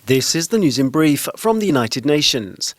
This is the news in brief from the United Nations.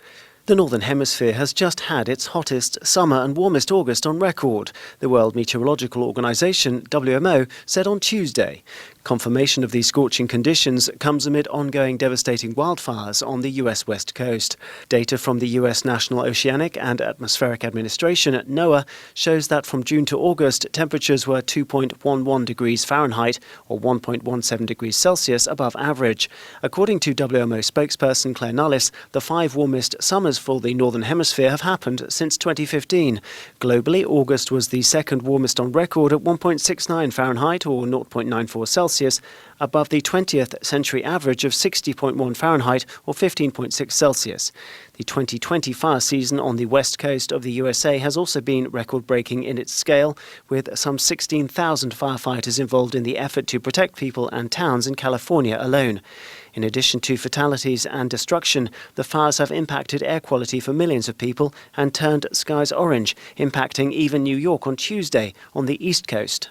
The Northern Hemisphere has just had its hottest summer and warmest August on record, the World Meteorological Organization, WMO, said on Tuesday. Confirmation of these scorching conditions comes amid ongoing devastating wildfires on the US West Coast. Data from the US National Oceanic and Atmospheric Administration, NOAA, shows that from June to August, temperatures were 2.11 degrees Fahrenheit or 1.17 degrees Celsius above average. According to WMO spokesperson Claire Nullis, the 5 warmest summers for the Northern Hemisphere have happened since 2015. Globally, August was the second warmest on record at 1.69 Fahrenheit or 0.94 Celsius, above the 20th century average of 60.1 Fahrenheit or 15.6 Celsius. The 2020 fire season on the west coast of the USA has also been record-breaking in its scale, with some 16,000 firefighters involved in the effort to protect people and towns in California alone. In addition to fatalities and destruction, the fires have impacted air quality for millions of people and turned skies orange, impacting even New York on Tuesday on the east coast.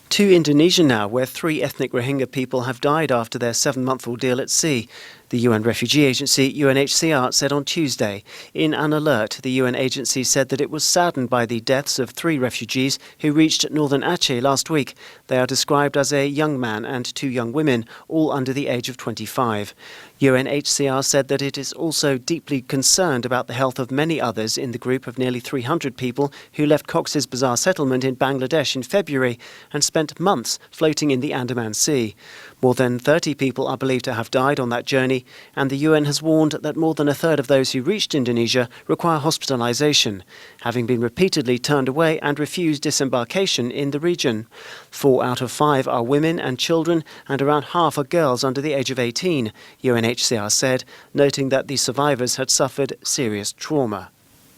To Indonesia now, where 3 ethnic Rohingya people have died after their 7-month ordeal at sea. The UN refugee agency UNHCR said on Tuesday. In an alert, the UN agency said that it was saddened by the deaths of 3 refugees who reached northern Aceh last week. They are described as a young man and 2 young women, all under the age of 25. UNHCR said that it is also deeply concerned about the health of many others in the group of nearly 300 people who left Cox's Bazar settlement in Bangladesh in February and spent months floating in the Andaman Sea. More than 30 people are believed to have died on that journey, and the UN has warned that more than a third of those who reached Indonesia require hospitalization, having been repeatedly turned away and refused disembarkation in the region. 4 out of 5 are women and children, and around half are girls under the age of 18, UNHCR said, noting that the survivors had suffered serious trauma.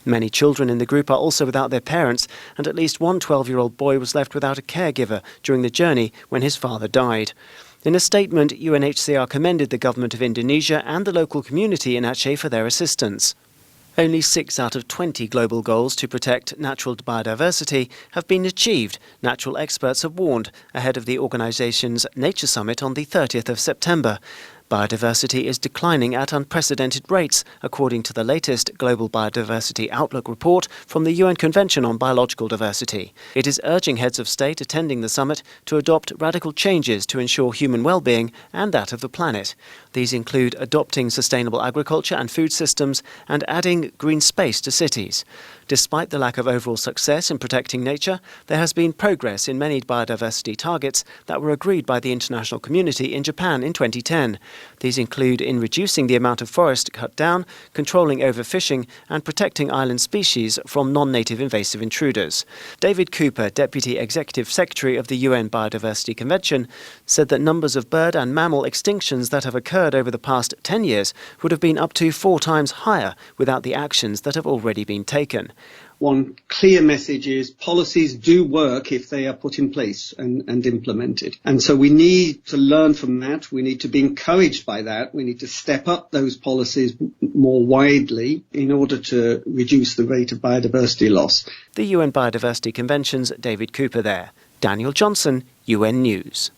Many children in the group are also without their parents, and at least one 12-year-old boy was left without a caregiver during the journey when his father died. In a statement, UNHCR commended the government of Indonesia and the local community in Aceh for their assistance. Only 6 out of 20 global goals to protect natural biodiversity have been achieved, natural experts have warned, ahead of the organisation's Nature Summit on the 30th of September. Biodiversity is declining at unprecedented rates, according to the latest Global Biodiversity Outlook report from the UN Convention on Biological Diversity. It is urging heads of state attending the summit to adopt radical changes to ensure human well-being and that of the planet. These include adopting sustainable agriculture and food systems and adding green space to cities. Despite the lack of overall success in protecting nature, there has been progress in many biodiversity targets that were agreed by the international community in Japan in 2010. These include in reducing the amount of forest cut down, controlling overfishing, and protecting island species from non-native invasive intruders. David Cooper, Deputy Executive Secretary of the UN Biodiversity Convention, said that numbers of bird and mammal extinctions that have occurred over the past 10 years would have been up to 4 times higher without the actions that have already been taken. One clear message is policies do work if they are put in place and implemented. And so we need to learn from that. We need to be encouraged by that. We need to step up those policies more widely in order to reduce the rate of biodiversity loss. The UN Biodiversity Convention's David Cooper there. Daniel Johnson, UN News.